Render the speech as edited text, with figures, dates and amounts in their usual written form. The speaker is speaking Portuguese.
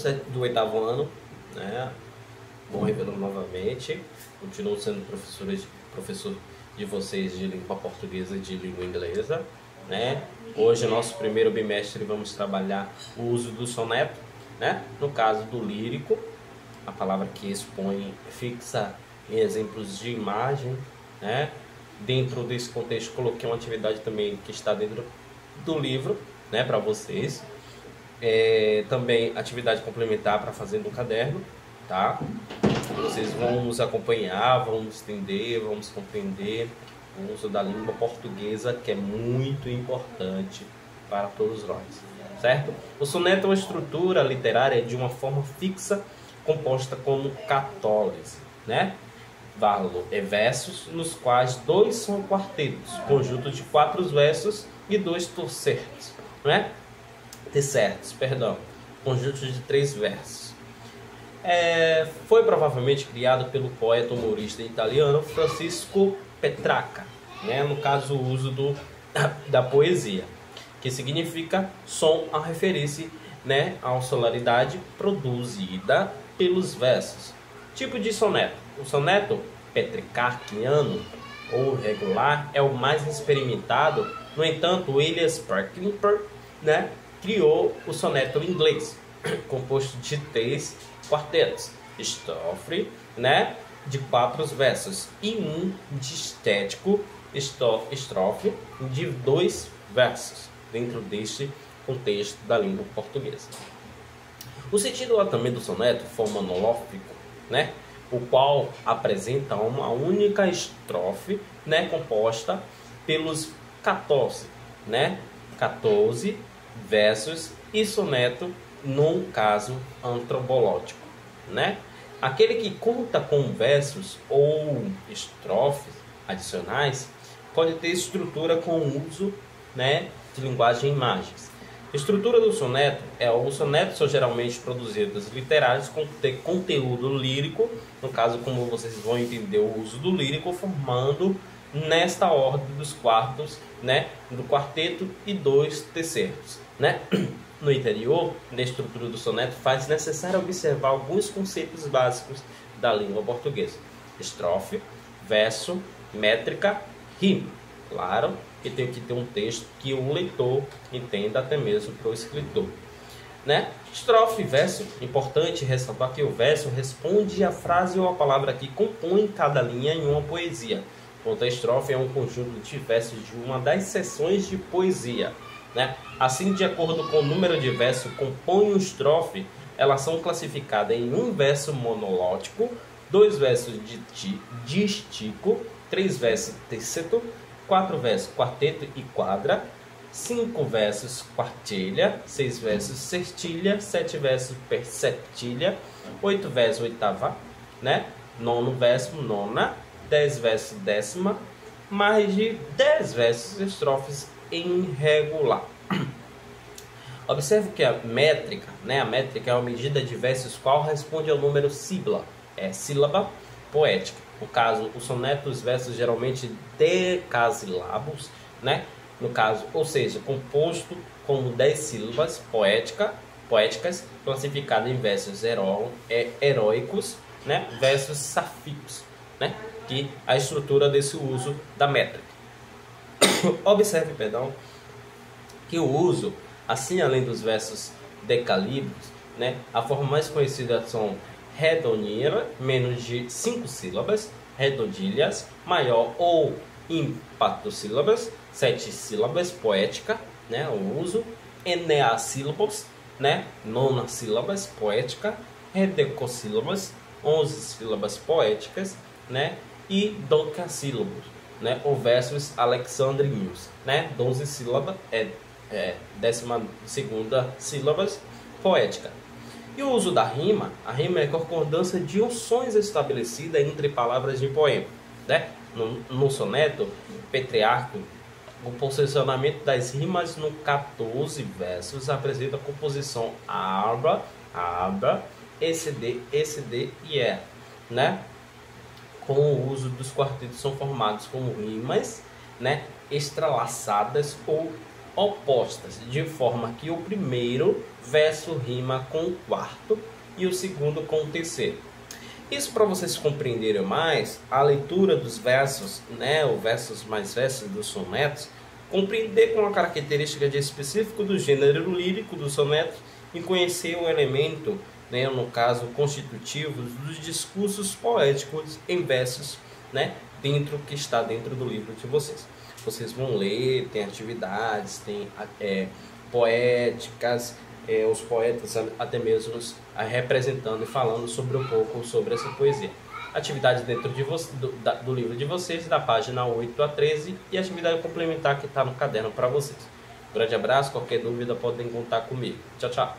do oitavo ano, né? Bom revelando novamente. Continuo sendo professor de vocês de língua portuguesa e de língua inglesa, né? Hoje, nosso primeiro bimestre, vamos trabalhar o uso do soneto, né? No caso do lírico, a palavra que expõe fixa em exemplos de imagem, né? Dentro desse contexto, coloquei uma atividade também que está dentro do livro, né, para vocês. Também atividade complementar para fazer no caderno, tá? Vocês vão nos acompanhar, vão nos entender, vamos compreender o uso da língua portuguesa, que é muito importante para todos nós, certo? O soneto é uma estrutura literária de uma forma fixa, composta como católises, né? Versos nos quais dois são quartetos, conjunto de 4 versos e 2 tercetos, né? Tercetos, perdão, conjunto de 3 versos. Foi provavelmente criado pelo poeta humorista italiano Francisco Petrarca, né? No caso, o uso da poesia, que significa som a referir-se, né, à sonoridade produzida pelos versos. Tipo de soneto. O soneto petrarquiano ou regular é o mais experimentado. No entanto, William Parker, né, criou o soneto inglês, composto de 3 quartetos, estrofe, né, de 4 versos e um distético, estrofe, de 2 versos, dentro deste contexto da língua portuguesa. O sentido também do soneto foi monológico, né, o qual apresenta uma única estrofe, né, composta pelos 14 versos, e soneto num caso antropológico, né? Aquele que conta com versos ou estrofes adicionais pode ter estrutura com uso, né, de linguagem e imagens. Estrutura do soneto os sonetos são geralmente produzidos literários com conteúdo lírico, no caso, como vocês vão entender o uso do lírico, formando nesta ordem dos quartos, né, do quarteto e 2 tercetos, né? No interior, na estrutura do soneto, faz necessário observar alguns conceitos básicos da língua portuguesa: estrofe, verso, métrica, rima. Claro que tem que ter um texto que o leitor entenda, até mesmo para o escritor, né? Estrofe e verso, importante ressaltar que o verso responde à frase ou à palavra que compõe cada linha em uma poesia, enquanto a estrofe é um conjunto de versos de uma das seções de poesia, né? Assim, de acordo com o número de versos que compõem o estrofe, elas são classificadas em um verso monológico, 2 versos de dístico, 3 versos terceto, 4 versos quarteto e quadra, 5 versos quartilha, 6 versos sextilha, 7 versos perceptilha, 8 versos oitava, né? 9 verso nona, 10 versos décima, mais de 10 versos estrofes em regular. Observe que a métrica, né? A métrica é uma medida de versos qual responde ao número sílaba poética. No caso, o soneto, os versos geralmente decasílabos, né? No caso, ou seja, composto como 10 sílabas poéticas, classificado em versos heróicos, né? Versos safíticos, né? Que a estrutura desse uso da métrica. Observe, que o uso, assim, além dos versos decalíbricos, né? A forma mais conhecida são redondilha, menos de 5 sílabas, redondilhas, maior ou impactossílabas, 7 sílabas, poética, né, o uso, eneassílabos, né, nonassílabas, poética, redecossílabas, 11 sílabas poéticas, né, e dodecassílabos, né, ou versos alexandrinos, né, 12 sílabas, 12ª sílabas, poética. E o uso da rima, a rima é a concordância de unções estabelecida entre palavras de poema, né? No soneto petrarca, o posicionamento das rimas no 14 versos apresenta a composição abra, ECD e E, né? Com o uso dos quartetos são formados como rimas, né, estralaçadas ou opostas, de forma que o primeiro verso rima com o quarto e o segundo com o terceiro. Isso para vocês compreenderem mais a leitura dos versos, né, os versos mais versos dos sonetos, compreender com a característica de específico do gênero lírico do soneto e conhecer o elemento, né, no caso constitutivo dos discursos poéticos em versos, né, que está dentro do livro de vocês. Vocês vão ler, tem atividades, tem poéticas, os poetas até mesmo representando e falando sobre um pouco sobre essa poesia. Atividade dentro do livro de vocês, da página 8 a 13, e atividade complementar que está no caderno para vocês. Grande abraço, qualquer dúvida podem contar comigo. Tchau, tchau.